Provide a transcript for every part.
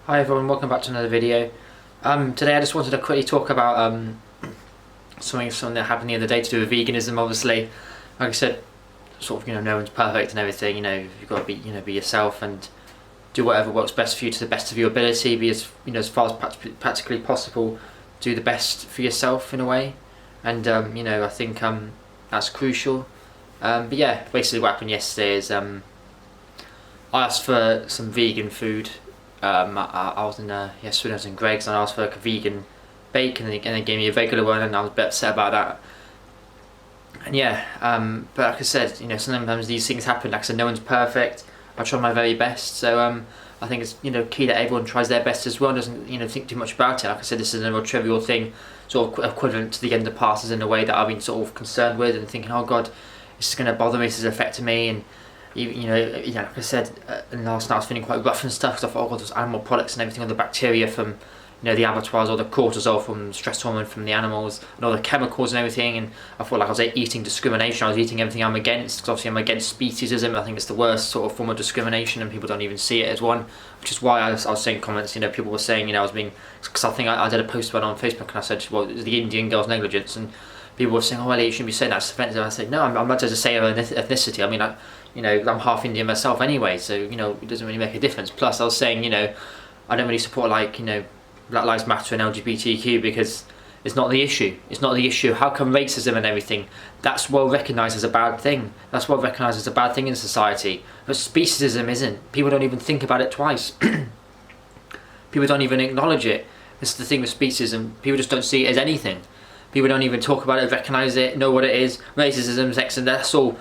Hi everyone, welcome back to another video. Today I just wanted to quickly talk about something that happened the other day to do with veganism. Obviously, like I said, sort of, no one's perfect and everything. You've got to be yourself and do whatever works best for you to the best of your ability. Be as as far as practically possible. Do the best for yourself in a way, and I think that's crucial. But yeah, basically what happened yesterday is I asked for some vegan food. I was in yesterday I was in Greg's and I asked for like a vegan bake and they gave me a regular one and I was a bit upset about that. And yeah, but like I said, sometimes these things happen. Like I said, no one's perfect. I try my very best, so I think it's key that everyone tries their best as well and doesn't think too much about it. Like I said, this is a more trivial thing, sort of equivalent to the underpasses in a way that I've been sort of concerned with and thinking, oh god, this is going to bother me, this is affecting me. And like I said, and last night I was feeling quite rough and stuff because I thought, oh god, those animal products and everything, all the bacteria from the abattoirs, all the cortisol from stress hormone from the animals, and all the chemicals and everything. And I felt like I was eating discrimination. I was eating everything I'm against, because obviously I'm against speciesism. I think it's the worst sort of form of discrimination, and people don't even see it as one. Which is why I was saying comments. People were saying, I was being, because I think I did a post about it on Facebook, and I said, well, it was the Indian girl's negligence, and people were saying, oh, Elliot, you shouldn't be saying that, it's offensive. I said, no, I'm not to say her ethnicity. I mean, I'm half Indian myself anyway, so it doesn't really make a difference. Plus, I was saying, I don't really support Black Lives Matter and LGBTQ because it's not the issue. It's not the issue. How come racism and everything, that's well recognised as a bad thing. That's well recognised as a bad thing in society. But speciesism isn't. People don't even think about it twice. People don't even acknowledge it. This is the thing with speciesism. People just don't see it as anything. People don't even talk about it, recognise it, know what it is. Racism, sexism, that's all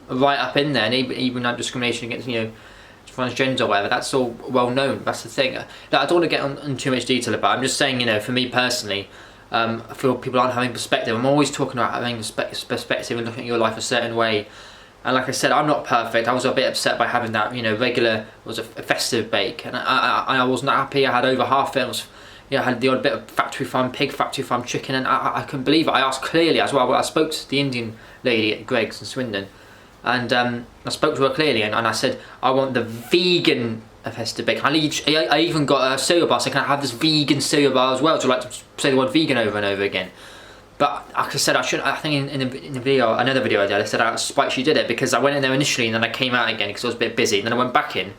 right up in there. And even like discrimination against, transgender or whatever, that's all well known. That's the thing. I don't want to get on too much detail about it. I'm just saying, for me personally, I feel people aren't having perspective. I'm always talking about having perspective and looking at your life a certain way. And like I said, I'm not perfect. I was a bit upset by having that, regular, was a festive bake, and I wasn't happy. I had over half it. I had the odd bit of factory farm pig, factory farm chicken, and I couldn't believe it. I asked clearly as well. I spoke to the Indian lady at Greg's in Swindon, and I spoke to her clearly, and I said, I want the vegan festive bake. I even got a cereal bar, so can I have this vegan cereal bar as well? So I like to say the word vegan over and over again. But like I said, I think in the video, another video I did, I said I spite she did it because I went in there initially and then I came out again because I was a bit busy, and then I went back in.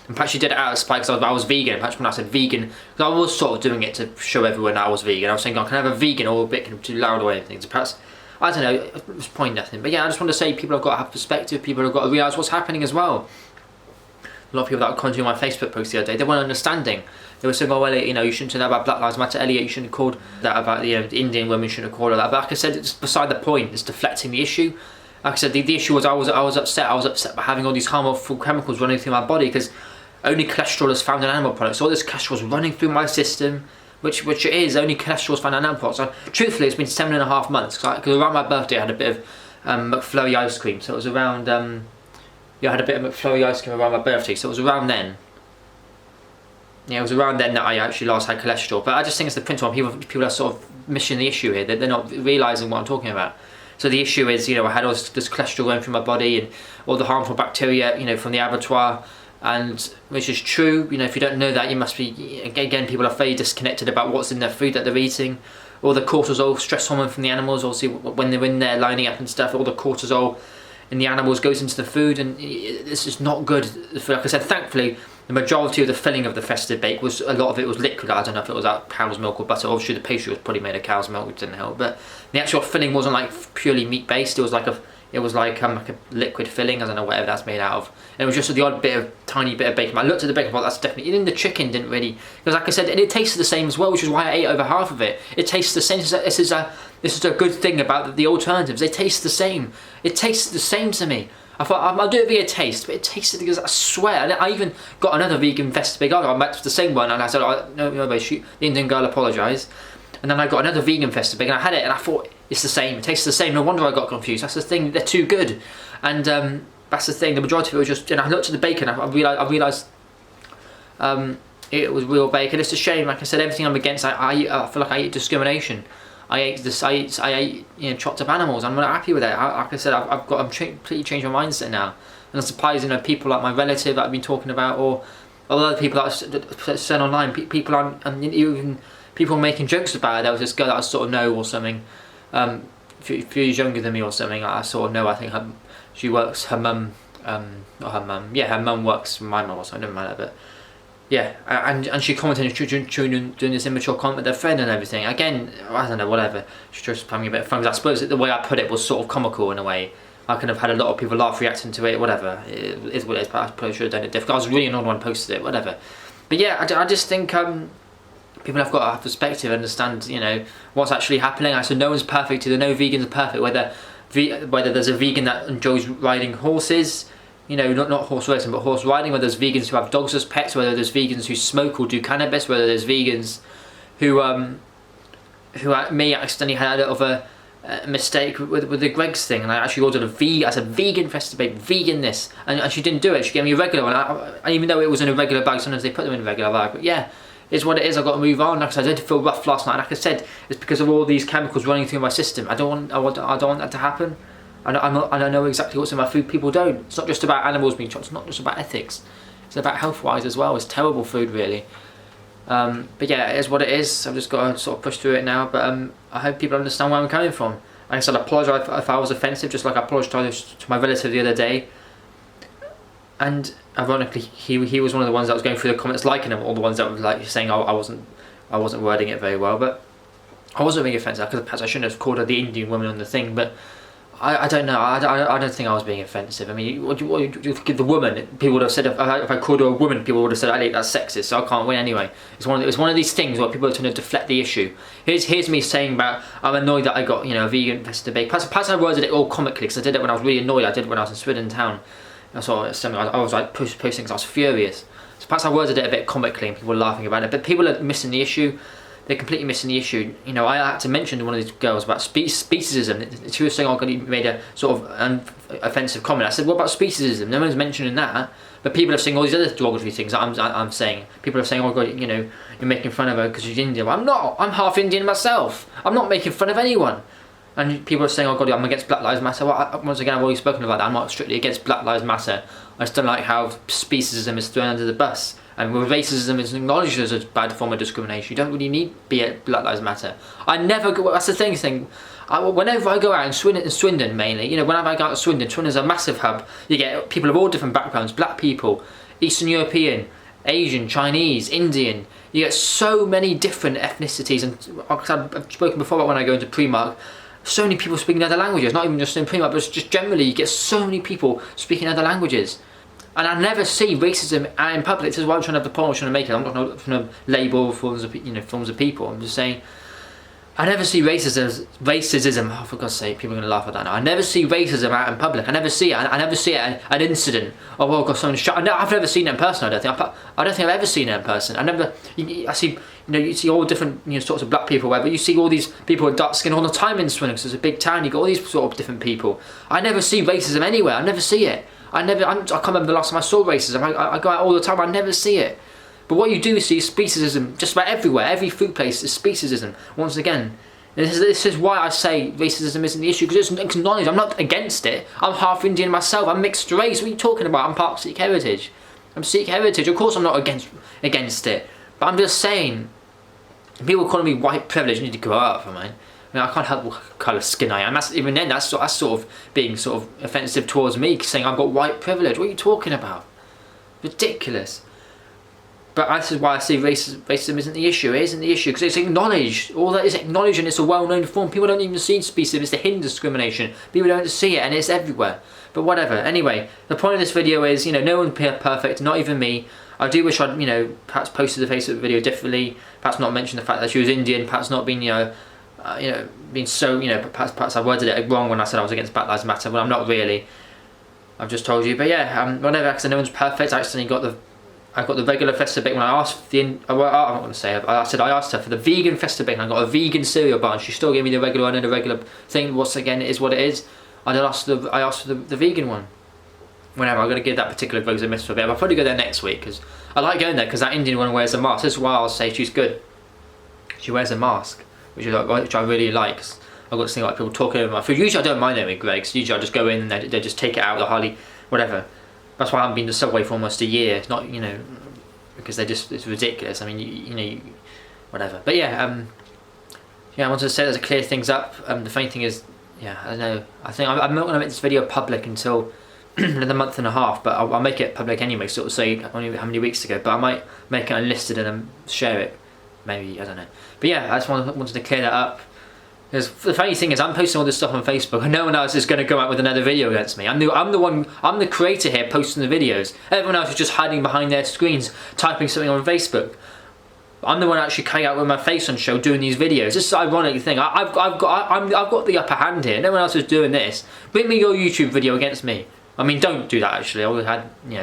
And perhaps she did it out of spite because I was vegan. Perhaps when I said vegan, because I was sort of doing it to show everyone that I was vegan. I was saying, oh, can I have a vegan or a bit too loud or anything? So perhaps, I don't know, it was point nothing. But yeah, I just want to say people have got to have perspective. People have got to realise what's happening as well. A lot of people that were commenting on my Facebook post the other day, they weren't understanding. They were saying, oh, Elliot, you shouldn't say that about Black Lives Matter. Elliot, you shouldn't have called that about the Indian women, shouldn't have called her that. But like I said, it's beside the point. It's deflecting the issue. Like I said, the issue was I was upset. I was upset by having all these harmful chemicals running through my body because only cholesterol is found in animal products. All this cholesterol is running through my system, which it is. Only cholesterol is found in animal products. So, truthfully, it's been 7.5 months. Because around my birthday, I had a bit of McFlurry ice cream. So it was around. I had a bit of McFlurry ice cream around my birthday. So it was around then. Yeah, it was around then that I actually last had cholesterol. But I just think it's the principle. People are sort of missing the issue here. They're not realising what I'm talking about. So the issue is, I had all this cholesterol going through my body and all the harmful bacteria, from the abattoir. And which is true, if you don't know that, you must be, again, people are very disconnected about what's in their food that they're eating. All the cortisol, stress hormone from the animals, obviously when they're in there lining up and stuff, all the cortisol in the animals goes into the food, and this is not good. Like I said, thankfully, the majority of the filling of the festive bake was, a lot of it was liquid. I don't know if it was out cow's milk or butter. Obviously the pastry was probably made of cow's milk, which didn't help, but the actual filling wasn't like purely meat based. It was like a liquid filling, I don't know, whatever that's made out of. And it was just the odd tiny bit of bacon. I looked at the bacon, I thought that's definitely, even the chicken didn't really, because like I said, and it tasted the same as well, which is why I ate over half of it. It tastes the same. This is a good thing about the alternatives. They taste the same. It tastes the same to me. I thought, I'll do it via taste, but it tasted, because I swear, and I even got another vegan festive bake. I went to the same one, and I said, oh, no, the Indian girl apologised. And then I got another vegan festive bake, and I had it, and I thought, it's the same, it tastes the same. No wonder I got confused. That's the thing, they're too good. And that's the thing, the majority of it was just, and I looked at the bacon, I realised it was real bacon. It's a shame, like I said, everything I'm against, I feel like I eat discrimination. I ate chopped up animals. I'm not happy with it. Like I said, I'm completely changed my mindset now. And I'm surprised, people like my relative that I've been talking about, or A lot of people that sent online, people on, and even people making jokes about it. There was this girl that I sort of know or something, a few years younger than me or something. I sort of know. I think she works. Her mum, not her mum. Yeah, her mum works for my mum or something. Doesn't matter, but. Yeah, and she commented doing this immature comment with their friend and everything. Again, I don't know, whatever. She's just having a bit of fun. I suppose the way I put it was sort of comical in a way. I could have had a lot of people laugh reacting to it, whatever. It is what it is, but I probably should have done it different. I was really annoyed when I posted it, whatever. But yeah, I just think people have got to have perspective, understand, you know, what's actually happening. I said no one's perfect either. No vegans are perfect. Whether there's a vegan that enjoys riding horses, you know, not horse racing, but horse riding, whether there's vegans who have dogs as pets, whether there's vegans who smoke or do cannabis, whether there's vegans who may accidentally had a little of a mistake with the Greggs thing, and I actually ordered I said vegan festive bake, vegan this, and she didn't do it. She gave me a regular one, and even though it was in a regular bag, sometimes they put them in a regular bag, but yeah, it's what it is. I've got to move on. Like I said, I did feel rough last night, and like I said, it's because of all these chemicals running through my system. I don't want that to happen. And I know exactly what's in my food. People don't. It's not just about animals being chopped. It's not just about ethics. It's about health-wise as well. It's terrible food, really. But yeah, it is what it is. I've just got to sort of push through it now. But I hope people understand where I'm coming from. Like I said, I apologise if I was offensive, just like I apologised to my relative the other day. And ironically, he was one of the ones that was going through the comments liking him, all the ones that were like saying I wasn't wording it very well. But I wasn't being offensive. Perhaps I shouldn't have called her the Indian woman on the thing, but. I don't know. I don't think I was being offensive. I mean, what do you think of the woman? People would have said if I called her a woman, people would have said, "I think that's sexist, so I can't win anyway." It's one of these things where people are trying to deflect the issue. Here's me saying about I'm annoyed that I got a vegan festive bake. Perhaps I worded it all comically because I did it when I was really annoyed. I did it when I was in Swindon town. I saw something. I was like posting because I was furious. So perhaps I worded it a bit comically and people were laughing about it. But people are missing the issue. They're completely missing the issue. You know, I had to mention to one of these girls about speciesism. She was saying, "Oh God, you made a sort of offensive comment." I said, "What about speciesism? No one's mentioning that." But people are saying all these other derogatory things that I'm saying. People are saying, "Oh God, you're making fun of her because she's Indian." Well, I'm not. I'm half Indian myself. I'm not making fun of anyone. And people are saying, "Oh God, I'm against Black Lives Matter." Well, once again, I've already spoken about that. I'm not strictly against Black Lives Matter. I just don't like how speciesism is thrown under the bus. And where racism is acknowledged as a bad form of discrimination, you don't really need be at Black Lives Matter. That's the thing. Whenever I go out in Swindon mainly, whenever I go out to Swindon's a massive hub. You get people of all different backgrounds, black people, Eastern European, Asian, Chinese, Indian. You get so many different ethnicities, and I've spoken before about when I go into Primark, so many people speaking other languages, not even just in Primark, but just generally, you get so many people speaking other languages. And I never see racism out in public. This is why I'm trying to have the point I'm trying to make it. I'm not trying to label forms of people. I'm just saying, I never see racism. Oh, for God's sake, people are going to laugh at that now. I never see racism out in public. I never see it. I never see it at an incident. Oh, well, God, someone shot. I've never seen it in person. I don't think I've ever seen it in person. I see. You see all different sorts of black people, but you see all these people with dark skin all the time in Swindon because it's a big town. You got all these sort of different people. I never see racism anywhere. I never see it. I can't remember the last time I saw racism. I go out all the time. I never see it. But what you do see is speciesism just about everywhere. Every food place is speciesism. Once again, this is why I say racism isn't the issue, because it's acknowledged. I'm not against it. I'm half Indian myself. I'm mixed race. What are you talking about? I'm part Sikh heritage. I'm Sikh heritage. Of course, I'm not against it. But I'm just saying, people calling me white privilege. You need to grow up, man. I can't help what colour skin I am. That's sort of being sort of offensive towards me, saying I've got white privilege. What are you talking about? Ridiculous. But this is why I say racism isn't the issue. It isn't the issue because it's acknowledged. All that is acknowledged, and it's a well-known form. People don't even see speciesism. It's the hidden discrimination. People don't see it, and it's everywhere. But whatever. Anyway, the point of this video is, no one's perfect, not even me. I do wish I'd, perhaps posted the Facebook video differently. Perhaps not mentioned the fact that she was Indian. Perhaps not been, being so, perhaps I worded it wrong when I said I was against Black Lives Matter, but I'm not really. I've just told you. But yeah, whatever, because no one's perfect. I accidentally got the regular festive bake when I asked I'm not going to say it. I asked her for the vegan festive bake, and I got a vegan cereal bar, and she still gave me the regular one and the regular thing. Once again, it is what it is. I asked for the vegan one. Whenever I'm going to give that particular Rose a miss for a bit. I'll probably go there next week because I like going there because that Indian one wears a mask. This is why I'll say she's good. She wears a mask, which I really like. I've got this thing like people talking over my food. Usually I don't mind it with Greggs. Usually I just go in and they just take it out. They're hardly whatever. That's why I haven't been to Subway for almost a year. It's not because it's ridiculous. I mean, you know, whatever. But yeah, yeah, I wanted to say that to clear things up. The funny thing is, yeah, I don't know. I think I'm not going to make this video public until another month and a half, but I'll make it public anyway, sort of say only how many weeks ago. But I might make it unlisted and share it, maybe, I don't know. But yeah, I just wanted to clear that up. Because the funny thing is, I'm posting all this stuff on Facebook, and no one else is going to go out with another video against me. I'm the creator here posting the videos. Everyone else is just hiding behind their screens, typing something on Facebook. I'm the one actually coming out with my face on show doing these videos. This is the ironic thing. I've got the upper hand here. No one else is doing this. Bring me your YouTube video against me. I mean, don't do that. Actually,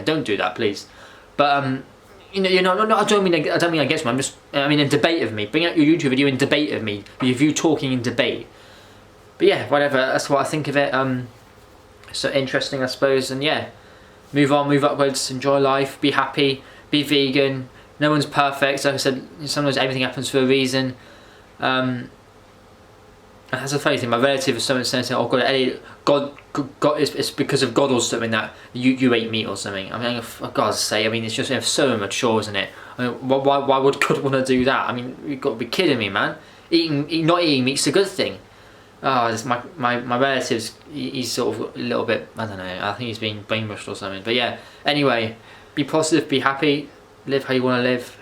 don't do that, please. But you know, no, I don't mean against me. I mean in debate of me. Bring out your YouTube video in debate of me. With you talking in debate. But yeah, whatever. That's what I think of it. So interesting, I suppose. And yeah, move on, move upwards, enjoy life, be happy, be vegan. No one's perfect. Like I said, sometimes everything happens for a reason. And that's a funny thing. My relative is saying, "Oh God, Elliot, God, it's because of God or something that you ate meat or something." I mean, for God's sake, I mean, it's just so immature, isn't it? I mean, why would God want to do that? I mean, you've got to be kidding me, man. Not eating meat's a good thing. Oh, this, my relatives, he's sort of a little bit, I don't know. I think he's being brainwashed or something. But yeah, anyway, be positive, be happy. Live how you want to live,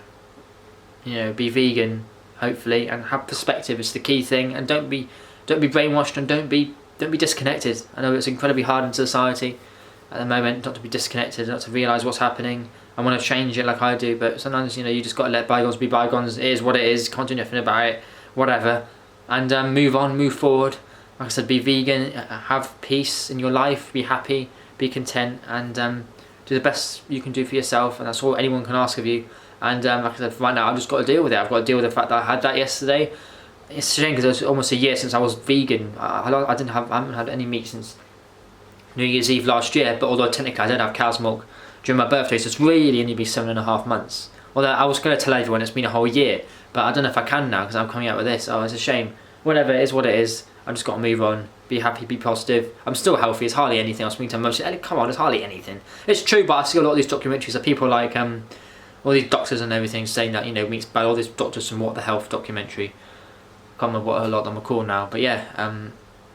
you know, be vegan, hopefully, and have perspective is the key thing. And don't be brainwashed, and don't be disconnected. I know it's incredibly hard in society at the moment not to be disconnected, not to realise what's happening. I want to change it like I do, but sometimes, you know, you just got to let bygones be bygones. It is what it is. Can't do nothing about it. Whatever, and move on, move forward. Like I said, be vegan, have peace in your life, be happy, be content, and do the best you can do for yourself, and that's all anyone can ask of you. And like I said, right now I've just got to deal with it. I've got to deal with the fact that I had that yesterday. It's a shame because it was almost a year since I was vegan. I haven't had any meat since New Year's Eve last year. But although technically I did have cow's milk during my birthday, so it's really only been 7.5 months. Although I was going to tell everyone it's been a whole year, but I don't know if I can now because I'm coming out with this. Oh, it's a shame. Whatever, it is what it is. I've just got to move on. Be happy, be positive. I'm still healthy. It's hardly anything. I was speaking to most. Come on, it's hardly anything. It's true, but I see a lot of these documentaries of people like all these doctors and everything saying that, you know, meat's bad. All these doctors from What the Health documentary. I can't remember what a lot of them are called now, but yeah,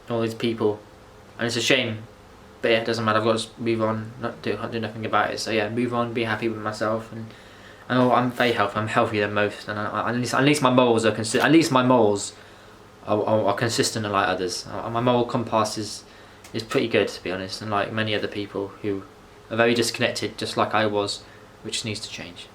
all these people, and it's a shame. But yeah, it doesn't matter. I've got to move on. Can't do nothing about it. So yeah, move on. Be happy with myself, and I'm very healthy. I'm healthier than most, and at least my morals are consistent. At least my morals are consistent, unlike others. My moral compass is pretty good, to be honest, and like many other people who are very disconnected, just like I was, which needs to change.